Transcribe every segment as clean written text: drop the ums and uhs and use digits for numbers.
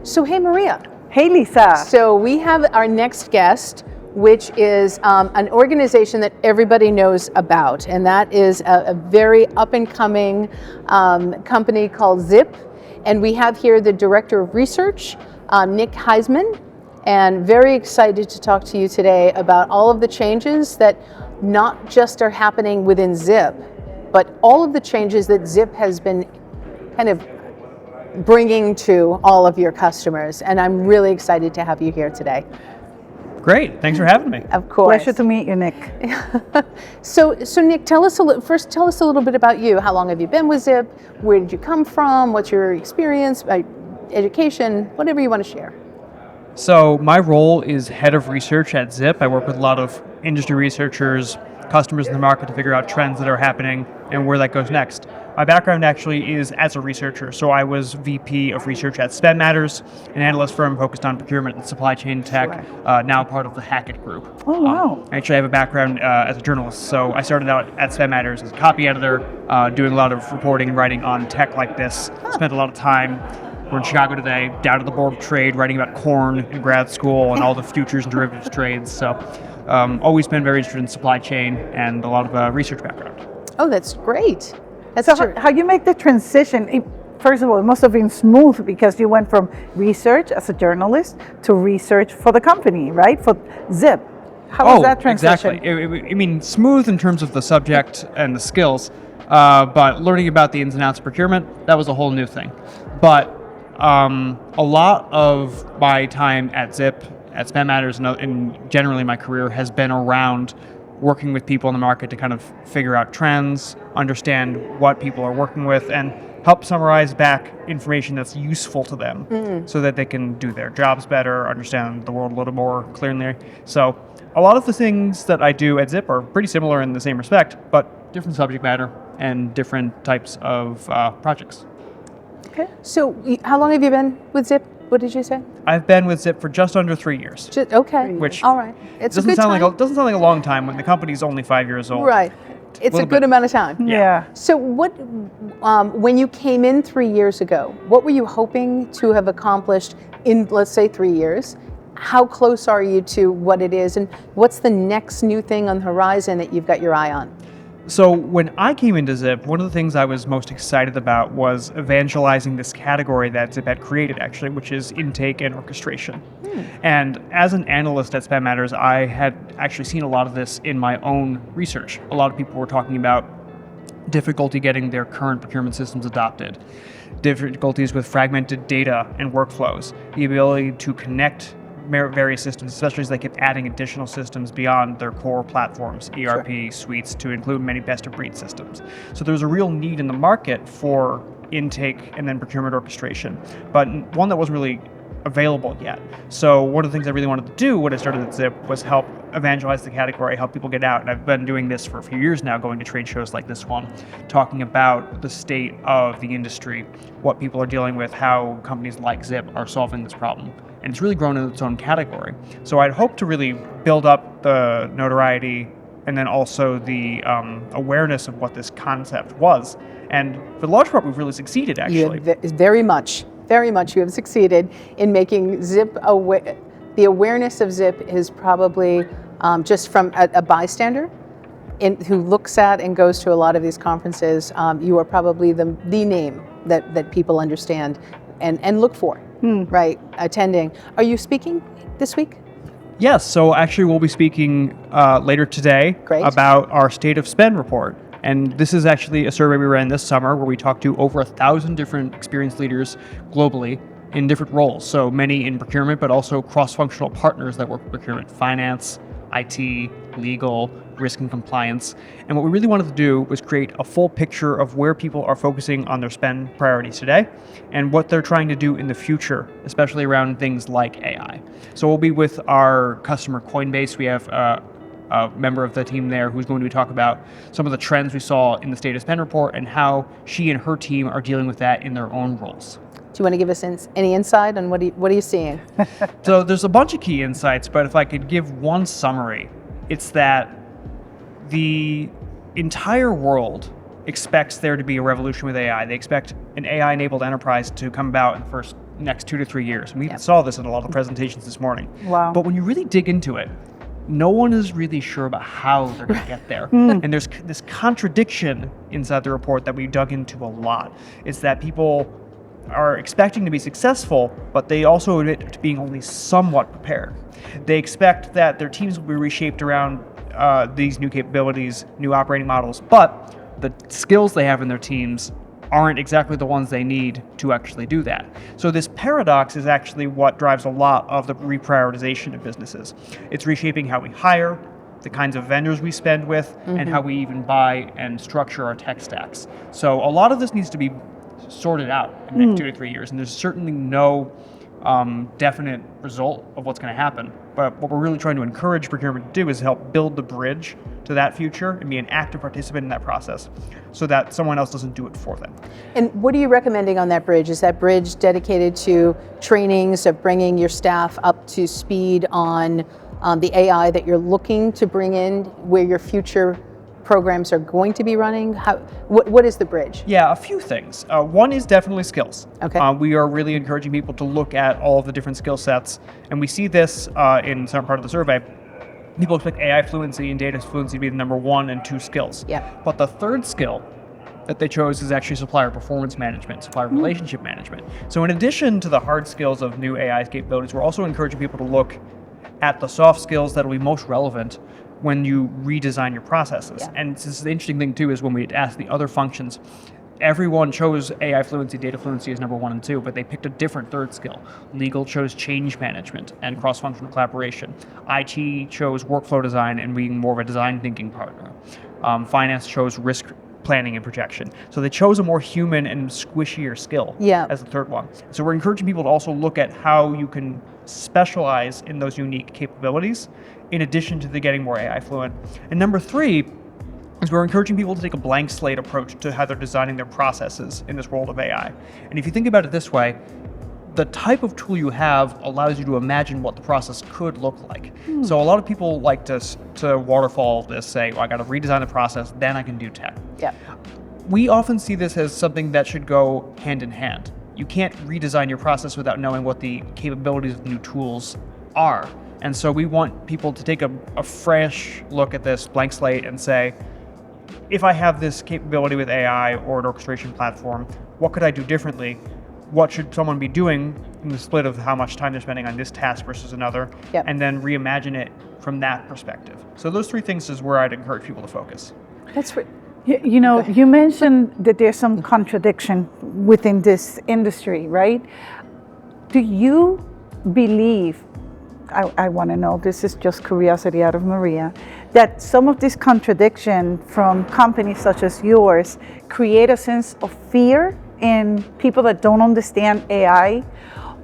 So, hey, Maria. Hey, Lisa. So we have our next guest, which is an organization that everybody knows about, and that is a very up-and-coming company called Zip. And we have here the Director of Research, Nick Heisman, and very excited to talk to you today about all of the changes that not just are happening within Zip, but all of the changes that Zip has been kind of bringing to all of your customers. And I'm really excited to have you here today. Great, thanks for having me. Of course. Pleasure to meet you, Nick. So Nick, tell us a little bit about you. How long have you been with Zip? Where did you come from? What's your experience, education, whatever you want to share? So my role is head of research at Zip. I work with a lot of industry researchers, customers in the market to figure out trends that are happening and where that goes next. My background actually is as a researcher. So I was VP of research at Spend Matters, an analyst firm focused on procurement and supply chain tech, now part of the Hackett Group. Oh, wow. I actually have a background as a journalist. So I started out at Spend Matters as a copy editor, doing a lot of reporting and writing on tech like this. Spent a lot of time. We're in Chicago today, down to the Board of Trade, writing about corn in grad school and all the futures and derivatives trades. So always been very interested in supply chain and a lot of research background. Oh, that's great. So how you make the transition, first of all, it must have been smooth because you went from research as a journalist to research for the company, right? For Zip. How was that transition? Exactly. I mean, smooth in terms of the subject and the skills, but learning about the ins and outs of procurement, that was a whole new thing. But a lot of my time at Zip, at Spend Matters, and generally my career has been around working with people in the market to kind of figure out trends, understand what people are working with, and help summarize back information that's useful to them so that they can do their jobs better, understand the world a little more clearly. So a lot of the things that I do at Zip are pretty similar in the same respect, but different subject matter and different types of projects. Okay. So how long have you been with Zip? What did you say? I've been with Zip for just under 3 years. Okay. Which all right. It's doesn't a good sound time. like doesn't sound like a long time when the company's only 5 years old. Right. It's a good amount of time. Yeah. So what, when you came in 3 years ago, what were you hoping to have accomplished in, let's say, 3 years? How close are you to what it is, and what's the next new thing on the horizon that you've got your eye on? So when I came into Zip, one of the things I was most excited about was evangelizing this category that Zip had created, actually, which is intake and orchestration. And as an analyst at Spend Matters, I had actually seen a lot of this in my own research. A lot of people were talking about difficulty getting their current procurement systems adopted, difficulties with fragmented data and workflows, the ability to connect various systems, especially as they kept adding additional systems beyond their core platforms, ERP suites, to include many best-of-breed systems. So there's a real need in the market for intake and then procurement orchestration, but one that wasn't really available yet. So one of the things I really wanted to do when I started at Zip was help evangelize the category, help people get out. And I've been doing this for a few years now, going to trade shows like this one, talking about the state of the industry, what people are dealing with, how companies like Zip are solving this problem. And it's really grown in its own category. So I'd hope to really build up the notoriety and then also the awareness of what this concept was. And for the large part, we've really succeeded, actually. Very much you have succeeded in making Zip aware. The awareness of Zip is probably just from a bystander who looks at and goes to a lot of these conferences. You are probably the name that people understand and look for. Right, attending. Are you speaking this week? Yes, so actually we'll be speaking later today about our State of Spend report. And this is actually a survey we ran this summer where we talked to over 1,000 different experienced leaders globally in different roles. So many in procurement, but also cross-functional partners that work with procurement, finance, IT, legal, risk and compliance. And what we really wanted to do was create a full picture of where people are focusing on their spend priorities today and what they're trying to do in the future, especially around things like AI. So we'll be with our customer Coinbase. We have a member of the team there who's going to talk about some of the trends we saw in the State of Spend report and how she and her team are dealing with that in their own roles. Do you want to give us any insight on what are you seeing? So there's a bunch of key insights, but if I could give one summary, it's that the entire world expects there to be a revolution with AI. They expect an AI-enabled enterprise to come about in the first next 2 to 3 years. And we saw this in a lot of the presentations this morning. Wow. But when you really dig into it, no one is really sure about how they're going to get there. And there's this contradiction inside the report that we dug into a lot. It's that people are expecting to be successful, but they also admit to being only somewhat prepared. They expect that their teams will be reshaped around these new capabilities, new operating models, but the skills they have in their teams aren't exactly the ones they need to actually do that. So this paradox is actually what drives a lot of the reprioritization of businesses. It's reshaping how we hire, the kinds of vendors we spend with, and how we even buy and structure our tech stacks. So a lot of this needs to be sorted out in the next 2 to 3 years, and there's certainly no definite result of what's going to happen. But what we're really trying to encourage procurement to do is help build the bridge to that future and be an active participant in that process so that someone else doesn't do it for them. And what are you recommending on that bridge? Is that bridge dedicated to trainings of bringing your staff up to speed on the AI that you're looking to bring in, where your future programs are going to be running? What is the bridge? Yeah, a few things. One is definitely skills. Okay. We are really encouraging people to look at all of the different skill sets, and we see this in some part of the survey. People expect AI fluency and data fluency to be the number 1 and 2 skills. Yeah. But the third skill that they chose is actually supplier performance management, supplier relationship management. So in addition to the hard skills of new AI capabilities, we're also encouraging people to look at the soft skills that will be most relevant when you redesign your processes. Yeah. And this is the interesting thing too, is when we asked the other functions, everyone chose AI fluency, data fluency as number 1 and 2, but they picked a different third skill. Legal chose change management and cross-functional collaboration. IT chose workflow design and being more of a design thinking partner. Finance chose risk planning and projection. So they chose a more human and squishier skill as the third one. So we're encouraging people to also look at how you can specialize in those unique capabilities in addition to the getting more AI fluent. And number 3 is we're encouraging people to take a blank slate approach to how they're designing their processes in this world of AI. And if you think about it this way, the type of tool you have allows you to imagine what the process could look like. So a lot of people like to waterfall this, say, well, I got to redesign the process, then I can do tech. Yeah. We often see this as something that should go hand in hand. You can't redesign your process without knowing what the capabilities of the new tools are. And so we want people to take a fresh look at this blank slate and say, if I have this capability with AI or an orchestration platform, what could I do differently? What should someone be doing in the split of how much time they're spending on this task versus another, and then reimagine it from that perspective. So those 3 things is where I'd encourage people to focus. That's right. You know, you mentioned that there's some contradiction within this industry, right? Do you believe, I want to know, this is just curiosity out of Maria, that some of this contradiction from companies such as yours create a sense of fear in people that don't understand AI?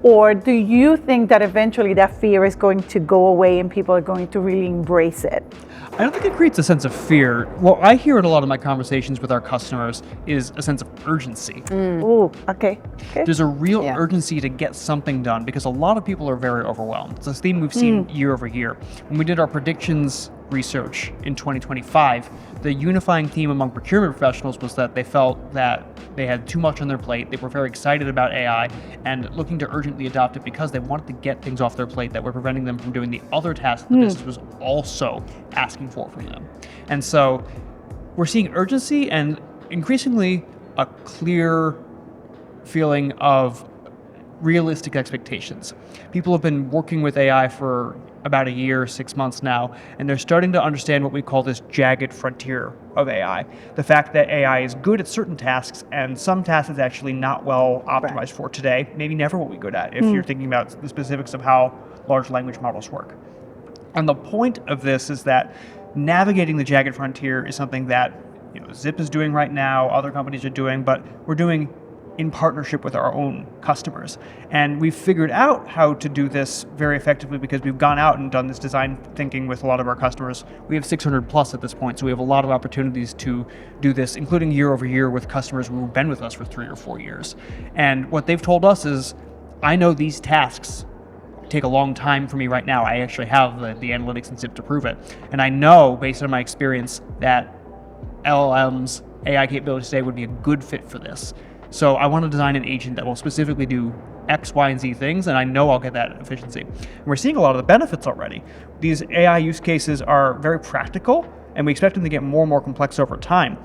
Or do you think that eventually that fear is going to go away and people are going to really embrace it? I don't think it creates a sense of fear. What I hear in a lot of my conversations with our customers is a sense of urgency. Ooh, okay. There's a real urgency to get something done because a lot of people are very overwhelmed. It's a theme we've seen year over year. When we did our predictions research in 2025, the unifying theme among procurement professionals was that they felt that they had too much on their plate. They were very excited about AI and looking to urgently adopt it because they wanted to get things off their plate that were preventing them from doing the other tasks the business was also asking for from them. And so we're seeing urgency and increasingly a clear feeling of realistic expectations. People have been working with AI for about a year, 6 months now, and they're starting to understand what we call this jagged frontier of AI. The fact that AI is good at certain tasks and some tasks it's actually not well optimized for today, maybe never will be good at if you're thinking about the specifics of how large language models work. And the point of this is that navigating the jagged frontier is something that Zip is doing right now, other companies are doing, but we're doing in partnership with our own customers. And we've figured out how to do this very effectively because we've gone out and done this design thinking with a lot of our customers. We have 600 plus at this point, so we have a lot of opportunities to do this, including year over year with customers who've been with us for 3 or 4 years. And what they've told us is, I know these tasks take a long time for me right now. I actually have the analytics and Zip to prove it. And I know, based on my experience, that LLMs, AI capabilities today would be a good fit for this. So I want to design an agent that will specifically do X, Y, and Z things, and I know I'll get that efficiency. And we're seeing a lot of the benefits already. These AI use cases are very practical, and we expect them to get more and more complex over time.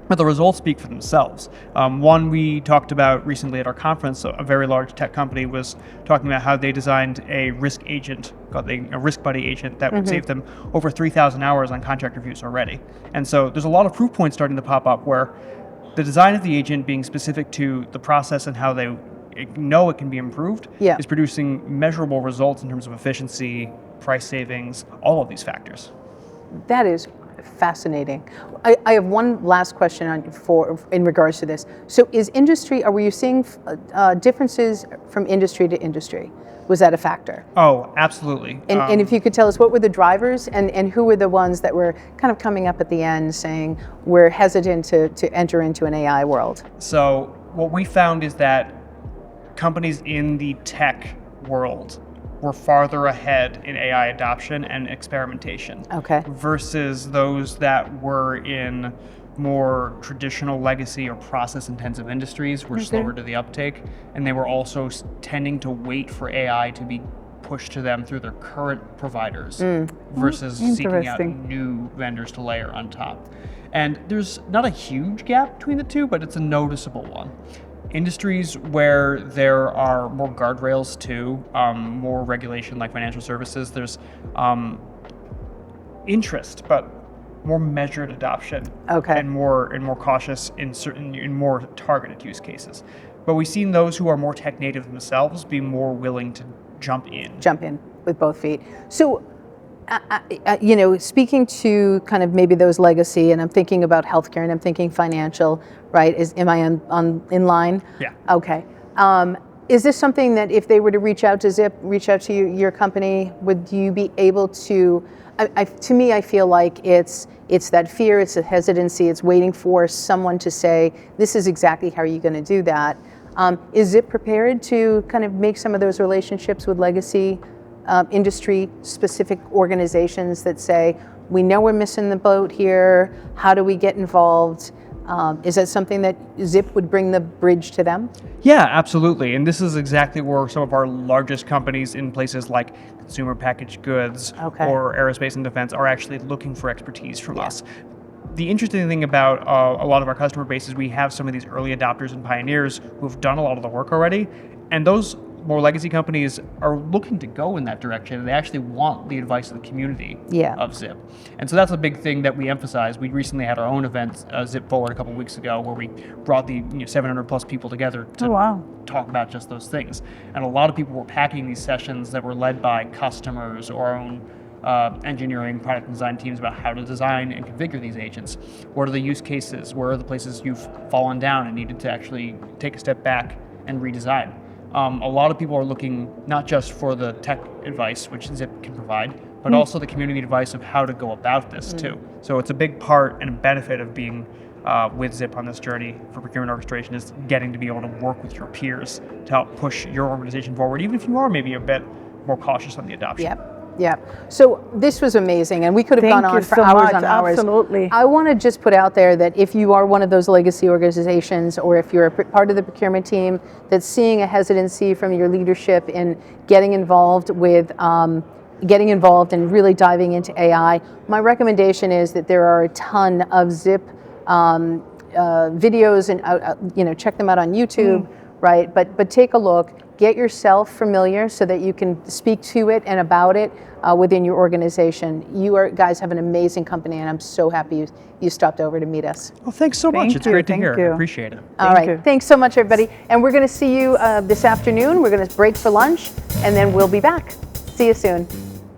But the results speak for themselves. One we talked about recently at our conference, a very large tech company was talking about how they designed a risk agent, called a risk buddy agent, that would save them over 3,000 hours on contract reviews already. And so there's a lot of proof points starting to pop up where the design of the agent being specific to the process and how they know it can be improved is producing measurable results in terms of efficiency, price savings, all of these factors. That is fascinating. I have one last question in regards to this. So were you seeing differences from industry to industry? Was that a factor? Oh, absolutely. And if you could tell us, what were the drivers and who were the ones that were kind of coming up at the end saying, we're hesitant to enter into an AI world? So what we found is that companies in the tech world were farther ahead in AI adoption and experimentation versus those that were in more traditional legacy or process-intensive industries were slower to the uptake, and they were also tending to wait for AI to be pushed to them through their current providers versus seeking out new vendors to layer on top. And there's not a huge gap between the two, but it's a noticeable one. Industries where there are more guardrails too, more regulation like financial services, there's interest, but more measured adoption and more cautious in more targeted use cases. But we've seen those who are more tech native themselves be more willing to jump in with both feet. So speaking to kind of maybe those legacy, and I'm thinking about healthcare and I'm thinking financial, right? Am I in line? Yeah. Okay. Is this something that if they were to reach out to Zip, reach out to your company, would you be able to, to me, I feel like it's that fear, it's a hesitancy, it's waiting for someone to say, this is exactly how you're going to do that. Is Zip prepared to kind of make some of those relationships with legacy industry-specific organizations that say, we know we're missing the boat here, how do we get involved? Is that something that Zip would bring the bridge to them? Yeah, absolutely. And this is exactly where some of our largest companies in places like consumer packaged goods or aerospace and defense are actually looking for expertise from us. The interesting thing about a lot of our customer base is we have some of these early adopters and pioneers who've done a lot of the work already, and those more legacy companies are looking to go in that direction, and they actually want the advice of the community of Zip. And so that's a big thing that we emphasize. We recently had our own event, Zip Forward, a couple of weeks ago, where we brought the 700 plus people together to talk about just those things. And a lot of people were packing these sessions that were led by customers or our own engineering, product design teams about how to design and configure these agents. What are the use cases? Where are the places you've fallen down and needed to actually take a step back and redesign? A lot of people are looking not just for the tech advice, which Zip can provide, but also the community advice of how to go about this too. So it's a big part and a benefit of being with Zip on this journey for procurement orchestration is getting to be able to work with your peers to help push your organization forward, even if you are maybe a bit more cautious on the adoption. Yeah. So this was amazing, and we could have gone on for hours and hours. Absolutely. I want to just put out there that if you are one of those legacy organizations, or if you're a part of the procurement team that's seeing a hesitancy from your leadership in getting involved and really diving into AI, my recommendation is that there are a ton of Zip videos, and check them out on YouTube, right? But take a look. Get yourself familiar so that you can speak to it and about it within your organization. You guys have an amazing company, and I'm so happy you stopped over to meet us. Well, thanks so much. It's great to hear. I appreciate it. All right. Thanks so much, everybody. And we're going to see you this afternoon. We're going to break for lunch, and then we'll be back. See you soon.